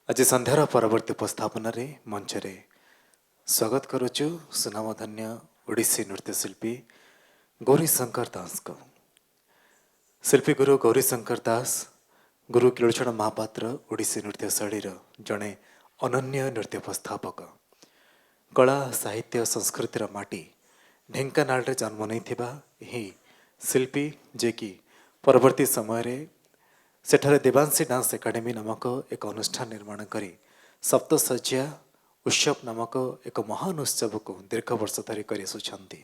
आज संध्यार परवर्ती उपस्थापन मंच रे स्वागत करुचु सुनामधन्य ओडिसी नृत्यशिल्पी गौरीशंकर दास को। शिल्पी गुरु गौरीशंकर दास गुरु किलोचन महापात्र ओडिसी नृत्य शैली जड़े अनन्य नृत्य उपस्थापक। कला साहित्य संस्कृतिर माटी ढेंकानाल रे जन्म नहीं शिल्पी जे कि परवर्ती समय रे सेठारे देवांशी डांस एकाडेमी नामक एक अनुष्ठान निर्माण करी सप्तशଯ୍ୟା उत्सव नामक एक महान उत्सव को दीर्घ वर्ष धरी कर आसुछंती।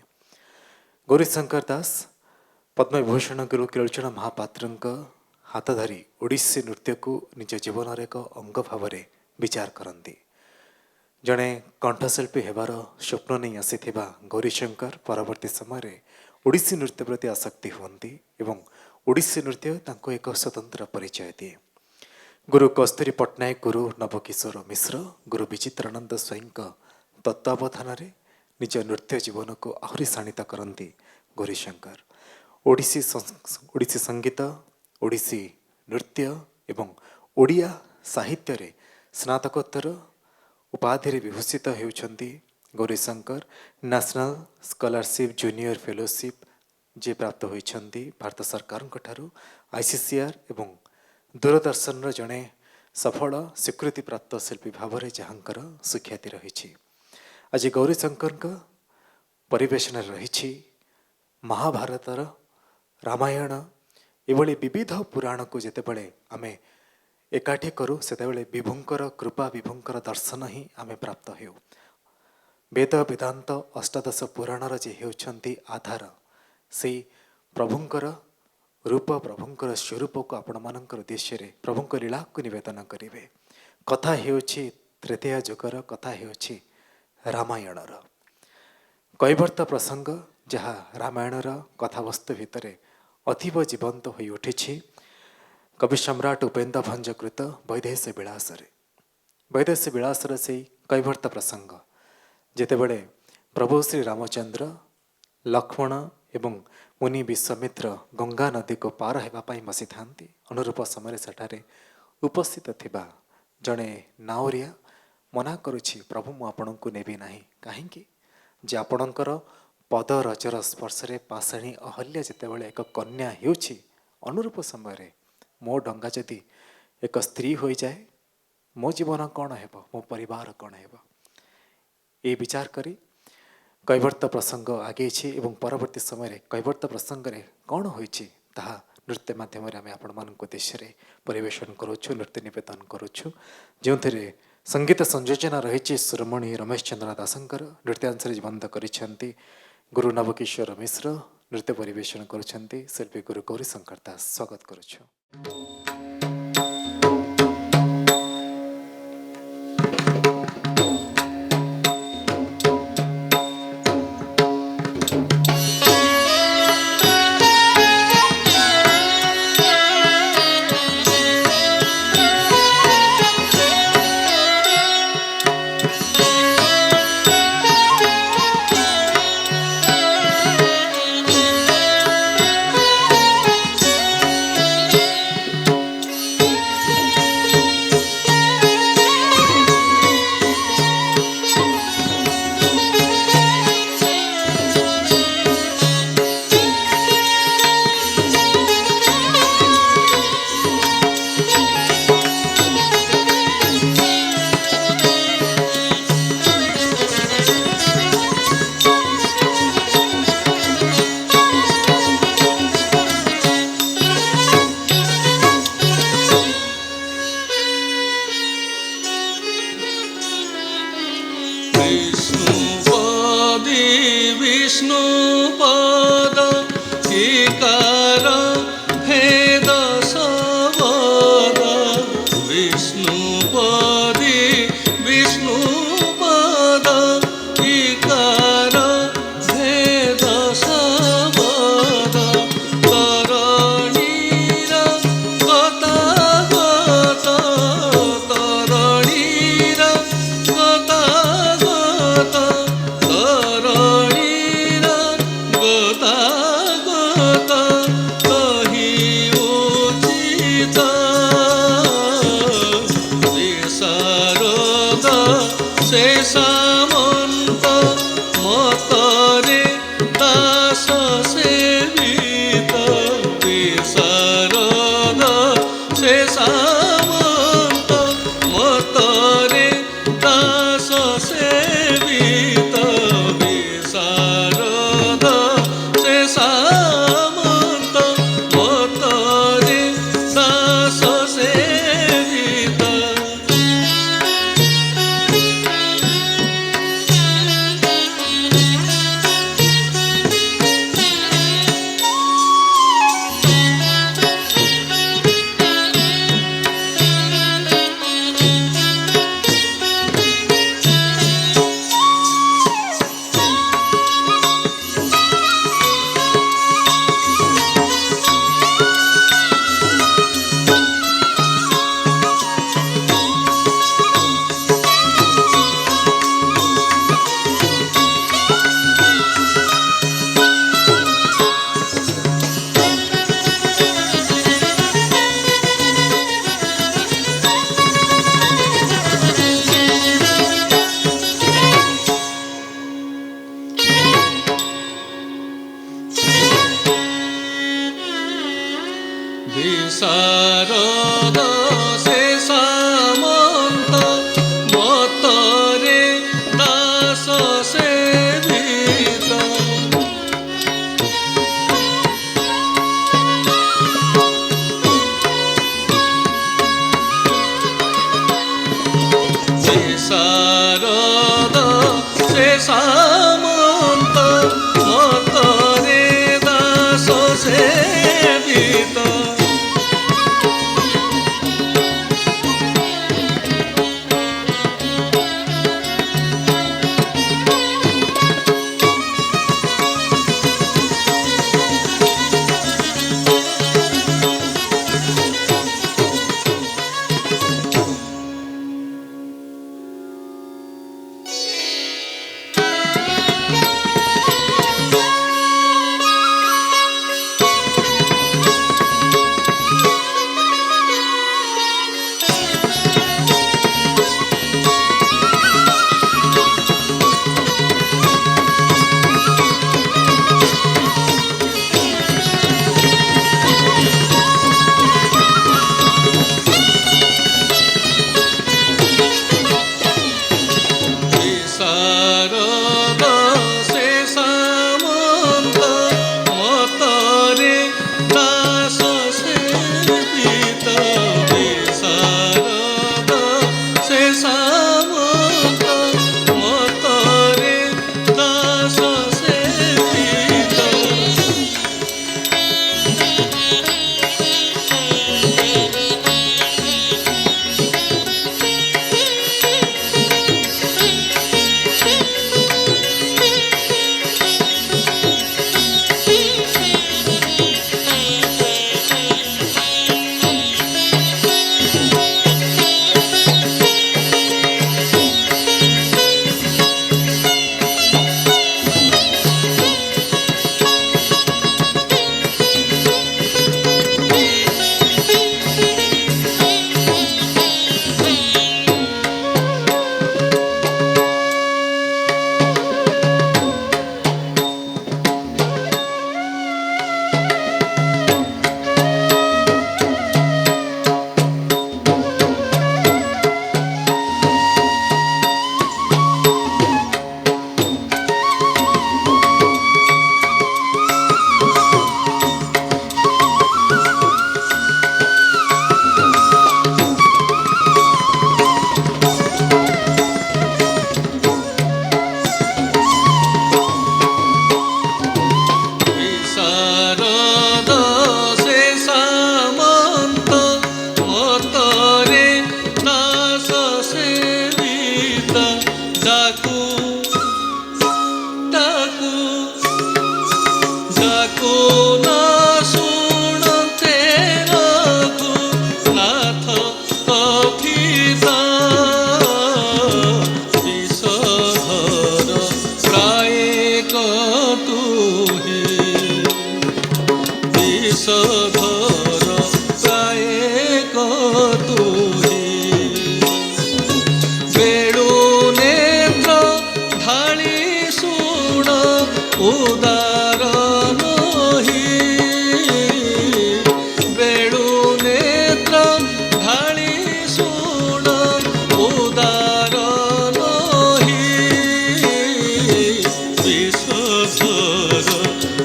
गौरीशंकर दास पद्मविभूषण गुरु किलोचन महापात्र हाथ धरी ओडिसी नृत्य को निज जीवन एक अंग भाव विचार करती। जड़े कंठशिल्पी हेबार स्वप्न नहीं आसीथिबा गौरीशंकर परवर्ती समय ओडिसी नृत्य प्रति आसक्ति हुअन्ति एवं ओडिसी नृत्य तांको एक स्वतंत्र परिचय दिए। गुरु कस्तूरी पट्टनायक गुरु नवकिशोर मिश्र गुरु विचित्रानंद स्वयं तत्वावधान निज नृत्य जीवन को आहरी शाणित करती। गौरीशंकर ओडिसी संगीत ओडिसी नृत्य एवं ओडिया साहित्य रे स्नातकोत्तर उपाधि विभूषित होउछंती। Gaurishankar national scholarship junior fellowship जे प्राप्त होइछंती भारत सरकार ठारू आईसीसीआर एवं दूरदर्शन जड़े सफल स्वीकृति प्राप्त शिल्पी भाव में जहाँकर सुख्याति रही। आज गौरीशंकर परिवेशन रही महाभारतर रामायण एभली विविध पुराण को जितेबले आमे एकाठी करूँ से विभुंकर कृपा विभुंकर दर्शन ही आमे प्राप्त हो। वेद वेदांत अष्टादश पुराणर जे होउछंती आधार से प्रभुंकर रूप प्रभुंकर स्वरूप को आपण मानकर उद्देश्य रे प्रभुंकर लीला को निवेदन करेंगे। कथा हेउछि तृतीय जुगर कथा हेउछि रामायणर कैवर्त प्रसंग जहाँ रामायणर कथावस्तु भितर अतीव जीवंत हो उठी। कवि सम्राट उपेन्द्र भंज कृत वैदेश विलासर से कैवर्त प्रसंग जेतेबेले प्रभु श्री रामचंद्र लक्ष्मण एवं मुनि विश्वामित्र गंगा नदी को पार होगापाई बसी था। अनुरूप समय सेठारे उपस्थित थिबा जड़े नावरिया मना करुछि प्रभु मु आपण को नेबी नाही कहीं जे आपणकर पद रजर स्पर्श रे पाषाणी अहल्या जितेबाला एक कन्या हेउछि अनुरूप समय मो डंगा जदि एक स्त्री हो जाए मो जीवन कौन हेबो मो परिवार कौन हेबो ए विचार करी कैवर्त प्रसंग आगे एवं परवर्ती समय कैवर्त प्रसंग रे कौन होइछि ताहा नृत्य माध्यम आम आपण मानक उद्देश्य रे परिवेशन करुछु नृत्य निवेदन करुछु जो संगीत संयोजना रही सुरमणि रमेश चंद्र दासंकर नृत्यांश जीवंत करिसेंती। गुरु नवकिशोर मिश्र नृत्य परिवेशन करुछंती। शिल्पी गुरु गौरीशंकर दास स्वागत करुछु। সামন্ত মতরে দাস সেবিত বিশারদ সে সামন্ত মতরে দাস সেবিত বিশারদ সে সামন্ত মতরে দাস সেবিত বিশারদ সে সামন্ত মতরে দাস সেবিত বিশারদ সে সামন্ত মতরে দাস সেবিত উদার নহি বেণু নেত্র ঢালি শুণ উদার নহি বিষধর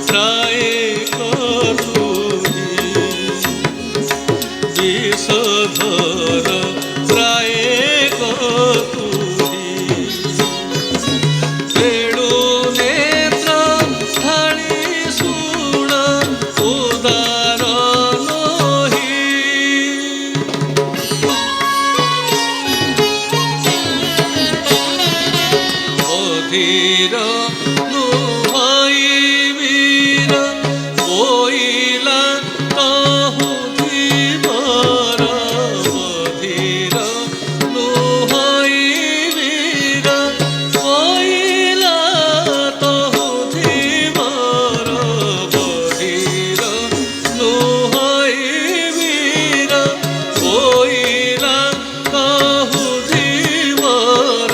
প্রায় কতুহি বিষধর প্রায় কতুহি বেণু নেত্র ঢালি শুণ উদার নহি অধীর নুহাই বীর বইলা তাহু ধীবর অধীর নুহাই বীর বইলা তাহু ধীবর অধীর নুহাই বীর বইলা তাহু ধীবর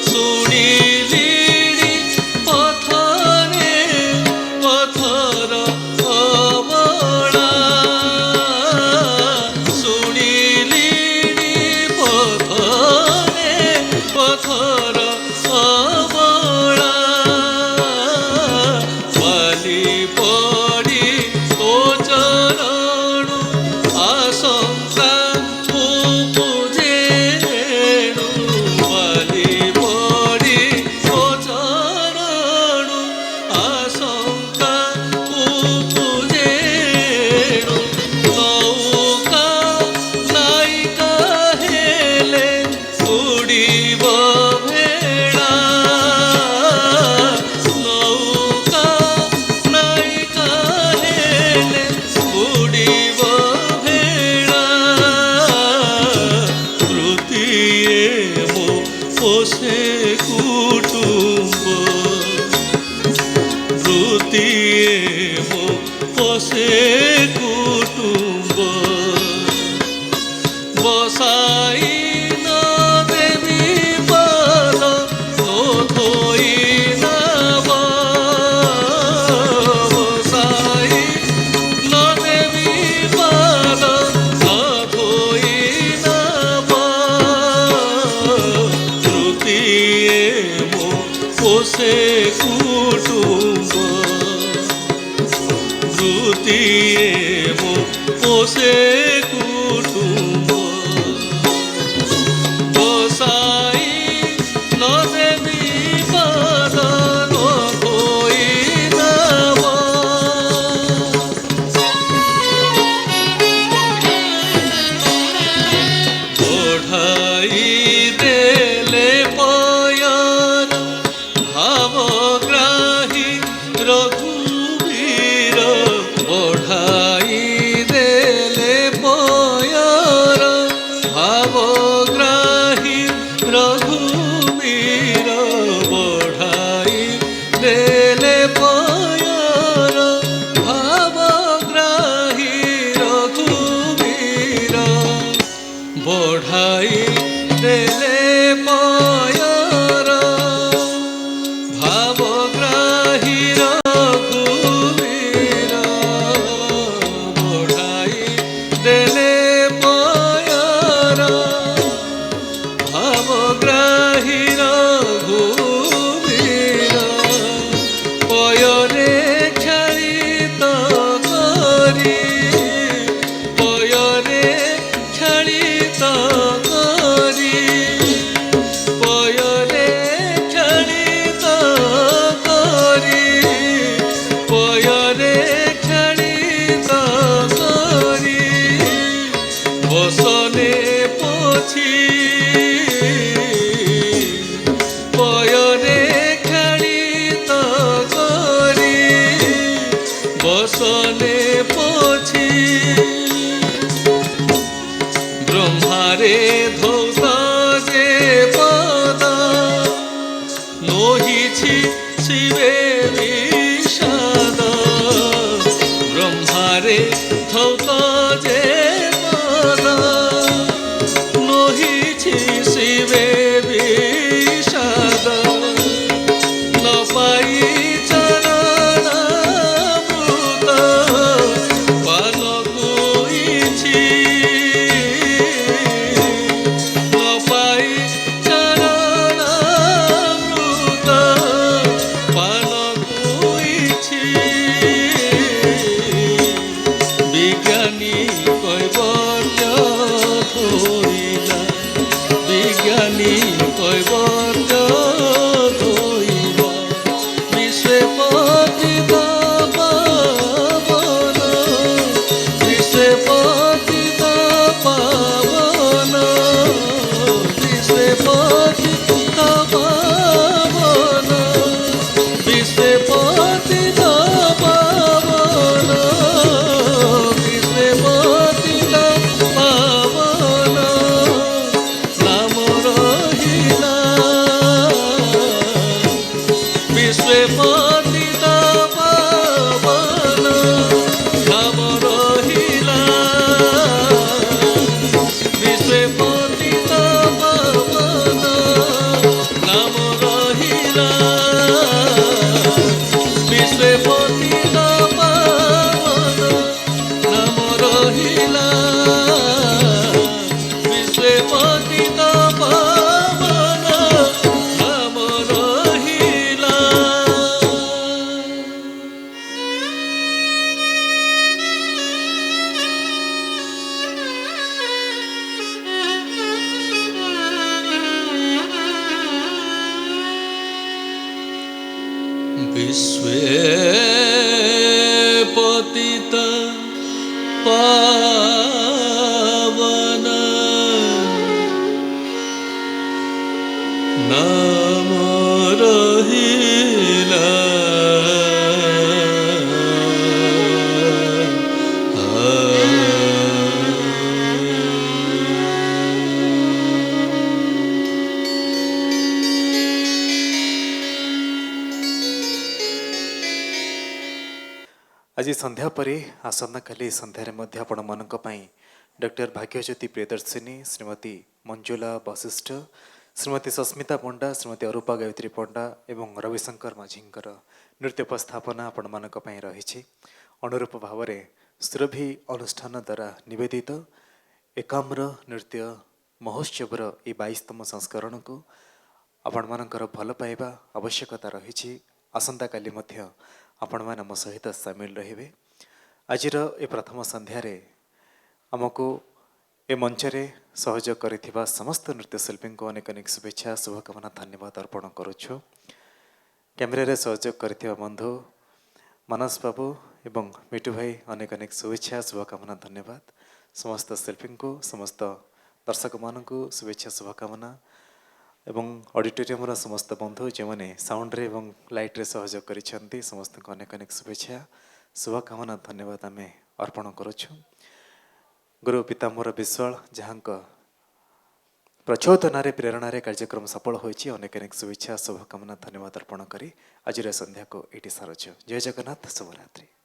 শুনিলি পথরে পথর অবলা শুনিলি পথরে পথর অবলা বালি পড়ি তো চরণ আশঙ্কা পুজে বালি পড়ি তো চরণ আশঙ্কা পুজে নৌকা নাইকা হেলে উড়িব ভেড়া নৌকা নাইকা হেলে উড়িব ভেড়া তৃতীয়ে মো পোষে কুটুম্ব তৃতীয়ে মো পোষে কুটুম্ব বসাই ন দেবী পাল নথই নাব বসাই ন দেবী পাল নথই নাব তৃতীয়ে মো পোষে কুটুম্ব তৃতীয়ে মো পোষে কুটুম্ব বসাই ন দেবী পাল নথই নাব ওঢ়াই দেলে পয়র ভাবগ্রাহী রঘুবীর ওঢ়াই দেলে পয়র ভাবগ্রাহী রঘুবীর ওঢ়াই দেলে পয়র ভাবগ্রাহী রঘুবীর বঢ়াই দেলে পয়র ভাবগ্রাহী রঘুবীর বঢ়াই দেলে পয়র ভাবগ্রাহী রঘুবীর পয়রে ছাড়িত করি পয়রে ছাড়িত করি পয়রে ছাড়িত করি পয়রে ছাড়িত করি বসনে পছি পয়রে ছাড়িত করি বসনে পছি ব্রহ্মারে ধৌত যে পদ নহিছি শিবে বিষাদ ব্রহ্মারে ধৌত যে পদ নহিছি ପାବନ ନାମ ରହିଲା। विश्वे पतित पावन नाम रहिला। ଆଜି ସନ୍ଧ୍ୟା ପରେ ଆସନ୍ତାକାଲି ସନ୍ଧ୍ୟାରେ ମଧ୍ୟ ଆପଣମାନଙ୍କ ପାଇଁ ଡକ୍ଟର ଭାଗ୍ୟଜ୍ୟୋତି ପ୍ରିୟଦର୍ଶିନୀ, ଶ୍ରୀମତୀ ମଞ୍ଜୁଳା ବଶିଷ୍ଠ, ଶ୍ରୀମତୀ ସସ୍ମିତା ପଣ୍ଡା, ଶ୍ରୀମତୀ ଅରୂପା ଗାୟତ୍ରୀ ପଣ୍ଡା ଏବଂ ରବିଶଙ୍କର ମାଝୀଙ୍କର ନୃତ୍ୟ ଉପସ୍ଥାପନା ଆପଣମାନଙ୍କ ପାଇଁ ରହିଛି। ଅନୁରୂପ ଭାବରେ ସୁରଭି ଅନୁଷ୍ଠାନ ଦ୍ୱାରା ନିବେଦିତ ଏକାମ୍ର ନୃତ୍ୟ ମହୋତ୍ସବର ଏହି 22ତମ ସଂସ୍କରଣକୁ ଆପଣମାନଙ୍କର ଭଲ ପାଇବା ଆବଶ୍ୟକତା ରହିଛି। ଆସନ୍ତାକାଲି ମଧ୍ୟ ଆପଣମାନେ ଆମ ସହିତ ସାମିଲ ରହିବେ। ଆଜିର ଏ ପ୍ରଥମ ସନ୍ଧ୍ୟାରେ ଆମକୁ ଏ ମଞ୍ଚରେ ସହଯୋଗ କରିଥିବା ସମସ୍ତ ନୃତ୍ୟଶିଳ୍ପୀଙ୍କୁ ଅନେକ ଅନେକ ଶୁଭେଚ୍ଛା, ଶୁଭକାମନା, ଧନ୍ୟବାଦ ଅର୍ପଣ କରୁଛୁ। କ୍ୟାମେରାରେ ସହଯୋଗ କରିଥିବା ବନ୍ଧୁ ମାନସ ବାବୁ ଏବଂ ମିଟୁ ଭାଇ ଅନେକ ଅନେକ ଶୁଭେଚ୍ଛା, ଶୁଭକାମନା, ଧନ୍ୟବାଦ। ସମସ୍ତ ଶିଳ୍ପୀଙ୍କୁ, ସମସ୍ତ ଦର୍ଶକମାନଙ୍କୁ ଶୁଭେଚ୍ଛା, ଶୁଭକାମନା ଏବଂ ଅଡିଟୋରିୟମର ସମସ୍ତ ବନ୍ଧୁ ଯେଉଁମାନେ ସାଉଣ୍ଡରେ ଏବଂ ଲାଇଟ୍ରେ ସହଯୋଗ କରିଛନ୍ତି ସମସ୍ତଙ୍କୁ ଅନେକ ଅନେକ ଶୁଭେଚ୍ଛା, ଶୁଭକାମନା, ଧନ୍ୟବାଦ ଆମେ ଅର୍ପଣ କରୁଛୁ। ଗୁରୁ ପିତାମ୍ବର ବିଶ୍ୱାଳ ଯାହାଙ୍କ ପ୍ରଚୋଦନାରେ ପ୍ରେରଣାରେ କାର୍ଯ୍ୟକ୍ରମ ସଫଳ ହୋଇଛି, ଅନେକ ଅନେକ ଶୁଭେଚ୍ଛା, ଶୁଭକାମନା, ଧନ୍ୟବାଦ ଅର୍ପଣ କରି ଆଜିର ସନ୍ଧ୍ୟାକୁ ଏଇଠି ସାରୁଛୁ। ଜୟ ଜଗନ୍ନାଥ, ଶୁଭରାତ୍ରି।